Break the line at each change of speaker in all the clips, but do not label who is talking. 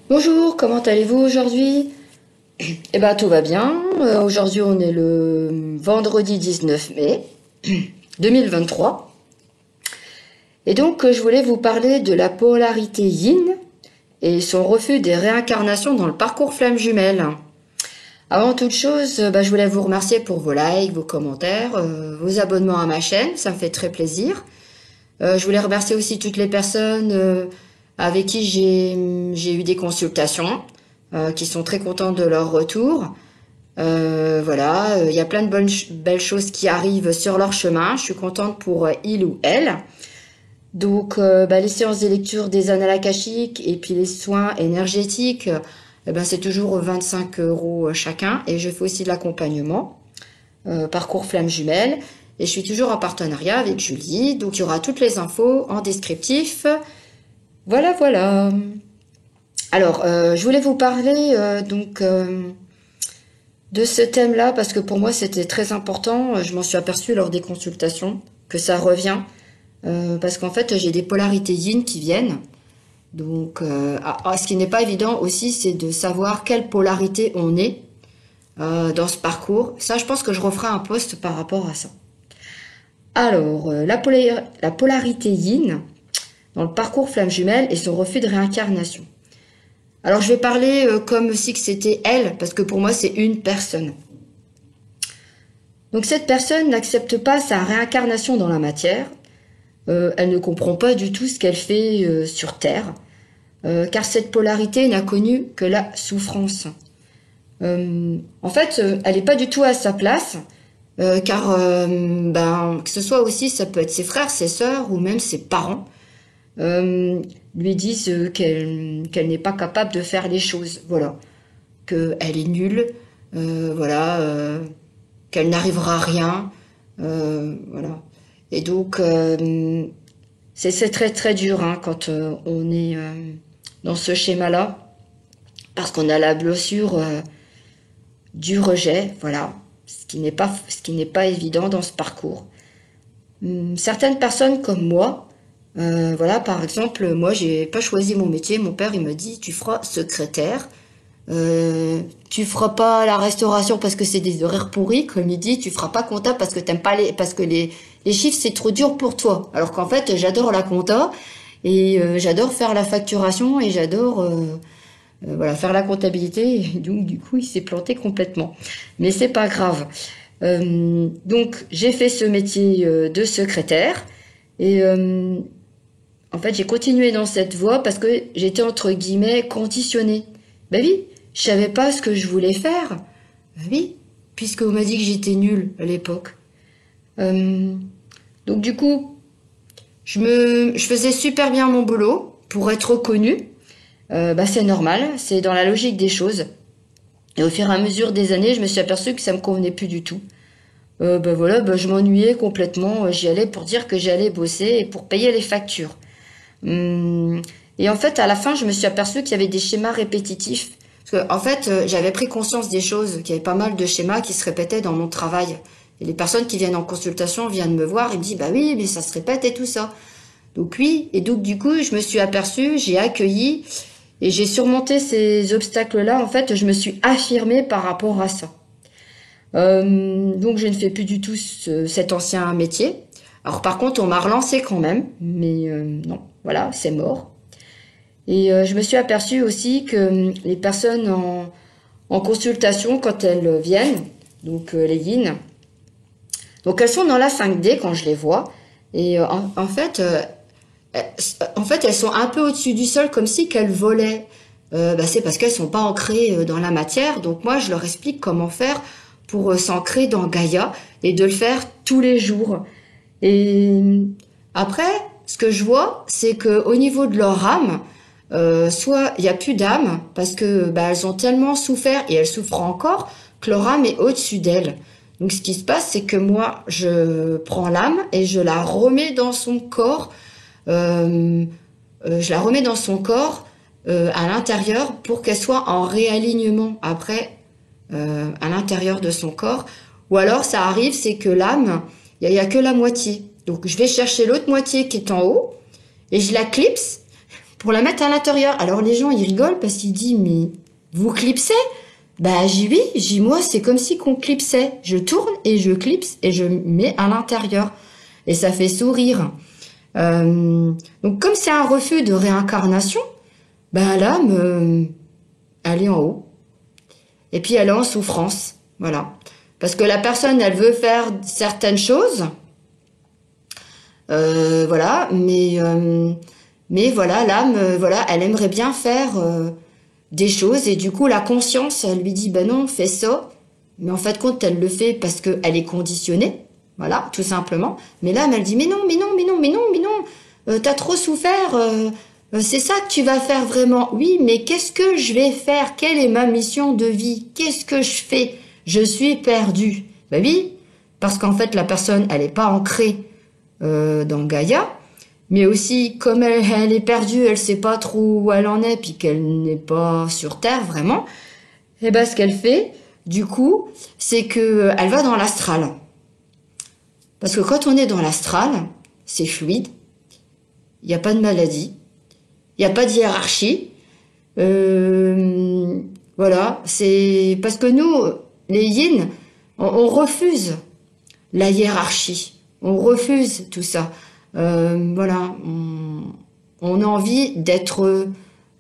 Bonjour, comment allez-vous aujourd'hui? Eh ben tout va bien. Aujourd'hui on est le vendredi 19 mai 2023. Et donc je voulais vous parler de la polarité yin et son refus des réincarnations dans le parcours flamme jumelle. Avant toute chose, je voulais vous remercier pour vos likes, vos commentaires, vos abonnements à ma chaîne, ça me fait très plaisir. Je voulais remercier aussi toutes les personnes avec qui j'ai eu des consultations, qui sont très contents de leur retour. Voilà, il y a plein de belles choses qui arrivent sur leur chemin. Je suis contente pour il ou elle. Donc, les séances de lecture des annales akashiques et puis les soins énergétiques, c'est toujours 25 € chacun. Et je fais aussi de l'accompagnement, parcours flamme jumelle. Et je suis toujours en partenariat avec Julie. Donc, il y aura toutes les infos en descriptif. Voilà, voilà. Alors, je voulais vous parler de ce thème-là parce que pour moi, c'était très important. Je m'en suis aperçue lors des consultations que ça revient. Parce qu'en fait, j'ai des polarités yin qui viennent. Donc, ce qui n'est pas évident aussi, c'est de savoir quelle polarité on est dans ce parcours. Ça, je pense que je referai un post par rapport à ça. Alors, la polarité yin dans le parcours flamme jumelle et son refus de réincarnation. Alors, je vais parler comme si que c'était elle, parce que pour moi, c'est une personne. Donc, cette personne n'accepte pas sa réincarnation dans la matière. Elle ne comprend pas du tout ce qu'elle fait sur Terre, car cette polarité n'a connu que la souffrance. En fait, elle n'est pas du tout à sa place, car que ce soit aussi, ça peut être ses frères, ses sœurs ou même ses parents, lui disent qu'elle n'est pas capable de faire les choses, voilà, qu'elle est nulle, qu'elle n'arrivera à rien, voilà. Et donc, c'est très très dur quand on est dans ce schéma-là, parce qu'on a la blessure du rejet, voilà, ce qui n'est pas évident dans ce parcours. Certaines personnes comme moi, par exemple, moi j'ai pas choisi mon métier, mon père il me dit tu feras secrétaire, tu feras pas la restauration parce que c'est des horaires pourris, comme il dit, tu feras pas comptable parce que t'aimes pas parce que les chiffres c'est trop dur pour toi. Alors qu'en fait j'adore la compta et j'adore faire la facturation et j'adore faire la comptabilité. Et donc du coup il s'est planté complètement. Mais c'est pas grave. Donc j'ai fait ce métier de secrétaire et en fait j'ai continué dans cette voie parce que j'étais entre guillemets conditionnée. Ben oui, je savais pas ce que je voulais faire. Ben oui, puisque on m'a dit que j'étais nulle à l'époque. Donc du coup, je faisais super bien mon boulot pour être reconnue. C'est normal, c'est dans la logique des choses. Et au fur et à mesure des années, je me suis aperçue que ça me convenait plus du tout. Je m'ennuyais complètement. J'y allais pour dire que j'allais bosser et pour payer les factures. Et en fait, à la fin, je me suis aperçue qu'il y avait des schémas répétitifs. Parce que, en fait, j'avais pris conscience des choses, qu'il y avait pas mal de schémas qui se répétaient dans mon travail. Et les personnes qui viennent en consultation viennent me voir et me disent, bah oui, mais ça se répète et tout ça. Donc oui, et donc du coup, je me suis aperçue, j'ai accueilli et j'ai surmonté ces obstacles-là. En fait, je me suis affirmée par rapport à ça. Donc je ne fais plus du tout cet ancien métier. Alors par contre, on m'a relancé quand même, mais non, voilà, c'est mort. Et je me suis aperçue aussi que les personnes en consultation, quand elles viennent, donc les yin, donc elles sont dans la 5D quand je les vois, et en fait, elles sont un peu au-dessus du sol, comme si qu'elles volaient. C'est parce qu'elles sont pas ancrées dans la matière. Donc moi, je leur explique comment faire pour s'ancrer dans Gaïa et de le faire tous les jours. Et après, ce que je vois, c'est que au niveau de leur âme, soit il y a plus d'âme parce que elles ont tellement souffert et elles souffrent encore que leur âme est au-dessus d'elles. Donc ce qui se passe, c'est que moi, je prends l'âme et je la remets dans son corps. Je la remets dans son corps à l'intérieur pour qu'elle soit en réalignement après à l'intérieur de son corps. Ou alors ça arrive, c'est que l'âme, il y a que la moitié. Donc je vais chercher l'autre moitié qui est en haut et je la clipse pour la mettre à l'intérieur. Alors les gens, ils rigolent parce qu'ils disent, mais vous clipsez? Bah, oui, moi, c'est comme si qu'on clipsait. Je tourne et je clipse et je mets à l'intérieur. Et ça fait sourire. Donc, comme c'est un refus de réincarnation, bah, l'âme, elle est en haut. Et puis, elle est en souffrance. Voilà. Parce que la personne, elle veut faire certaines choses. Voilà. Mais voilà, l'âme, voilà, elle aimerait bien faire des choses. Et du coup, la conscience, elle lui dit, ben non, fais ça. Mais en fait, compte, elle le fait parce qu'elle est conditionnée. Voilà, tout simplement. Mais l'âme, elle dit, mais non, t'as trop souffert. C'est ça que tu vas faire vraiment. Oui, mais qu'est-ce que je vais faire? Quelle est ma mission de vie? Qu'est-ce que je fais? Je suis perdue. Ben oui, parce qu'en fait, la personne, elle n'est pas ancrée dans Gaïa, mais aussi, comme elle est perdue, elle sait pas trop où elle en est, puis qu'elle n'est pas sur Terre, vraiment, et ben ce qu'elle fait, du coup, c'est que elle va dans l'astral. Parce que quand on est dans l'astral, c'est fluide, il n'y a pas de maladie, il n'y a pas de hiérarchie. Voilà, c'est parce que nous, les yin, on refuse la hiérarchie, on refuse tout ça. Voilà, on a envie d'être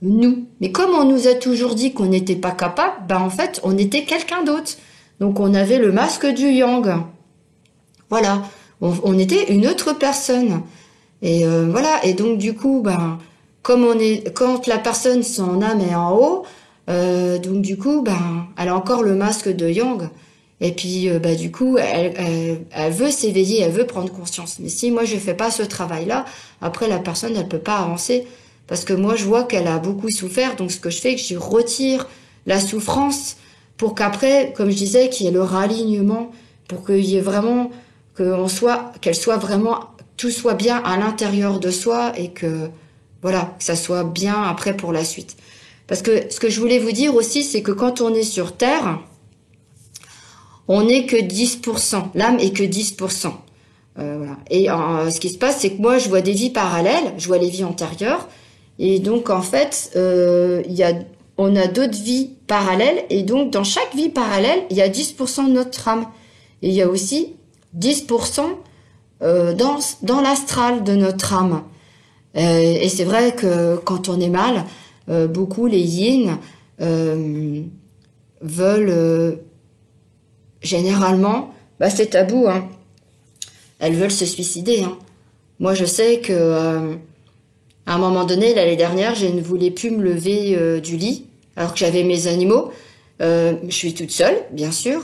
nous. Mais comme on nous a toujours dit qu'on n'était pas capable, ben en fait, on était quelqu'un d'autre. Donc on avait le masque du yang. Voilà, on était une autre personne. Et voilà, et donc du coup, ben comme quand la personne, son âme est en haut, donc du coup, ben elle a encore le masque de yang. Et puis, bah, du coup, elle veut s'éveiller, elle veut prendre conscience. Mais si moi, je fais pas ce travail-là, après, la personne, elle peut pas avancer. Parce que moi, je vois qu'elle a beaucoup souffert. Donc, ce que je fais, c'est que je retire la souffrance pour qu'après, comme je disais, qu'il y ait le ralignement, pour qu'il y ait vraiment, qu'elle soit vraiment, tout soit bien à l'intérieur de soi et que, voilà, que ça soit bien après pour la suite. Parce que ce que je voulais vous dire aussi, c'est que quand on est sur Terre, on n'est que 10%. L'âme est que 10%. Voilà. Et ce qui se passe, c'est que moi, je vois des vies parallèles, je vois les vies antérieures. Et donc, en fait, on a d'autres vies parallèles. Et donc, dans chaque vie parallèle, il y a 10% de notre âme. Et il y a aussi 10% dans l'astral de notre âme. Et c'est vrai que quand on est mal, beaucoup les yin veulent... généralement, bah c'est tabou, hein. Elles veulent se suicider, hein. Moi, je sais que à un moment donné, l'année dernière, je ne voulais plus me lever du lit, alors que j'avais mes animaux. Je suis toute seule, bien sûr,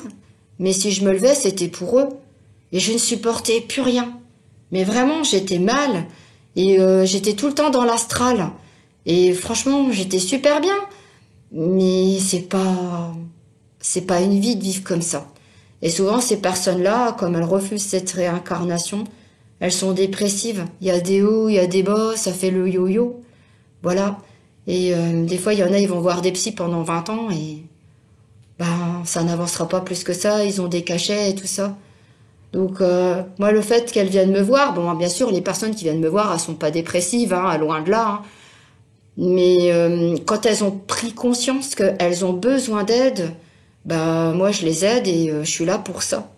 mais si je me levais, c'était pour eux. Et je ne supportais plus rien. Mais vraiment, j'étais mal. Et j'étais tout le temps dans l'astral. Et franchement, j'étais super bien. Mais c'est pas une vie de vivre comme ça. Et souvent, ces personnes-là, comme elles refusent cette réincarnation, elles sont dépressives. Il y a des hauts, il y a des bas, ça fait le yo-yo. Voilà. Et des fois, il y en a, ils vont voir des psys pendant 20 ans et ben, ça n'avancera pas plus que ça. Ils ont des cachets et tout ça. Donc, moi, le fait qu'elles viennent me voir, bon, bien sûr, les personnes qui viennent me voir, elles sont pas dépressives, hein, loin de là. Hein. Mais quand elles ont pris conscience qu'elles ont besoin d'aide, bah moi je les aide et je suis là pour ça.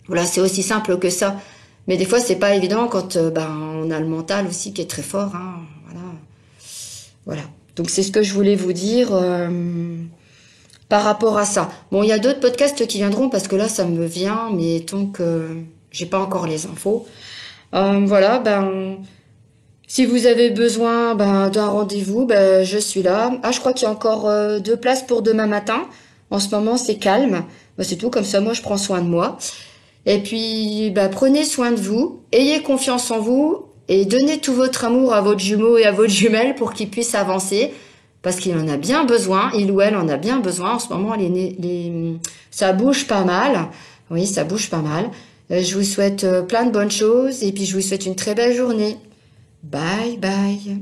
Voilà, c'est aussi simple que ça. Mais des fois c'est pas évident quand on a le mental aussi qui est très fort. Hein, voilà. Donc c'est ce que je voulais vous dire par rapport à ça. Bon, il y a d'autres podcasts qui viendront parce que là ça me vient, mais tant que j'ai pas encore les infos. Voilà, si vous avez besoin d'un rendez-vous, je suis là. Ah, je crois qu'il y a encore 2 places pour demain matin. En ce moment, c'est calme. C'est tout, comme ça, moi, je prends soin de moi. Et puis, prenez soin de vous, ayez confiance en vous et donnez tout votre amour à votre jumeau et à votre jumelle pour qu'ils puissent avancer. Parce qu'il en a bien besoin, il ou elle en a bien besoin. En ce moment, ça bouge pas mal. Oui, ça bouge pas mal. Je vous souhaite plein de bonnes choses et puis je vous souhaite une très belle journée. Bye bye.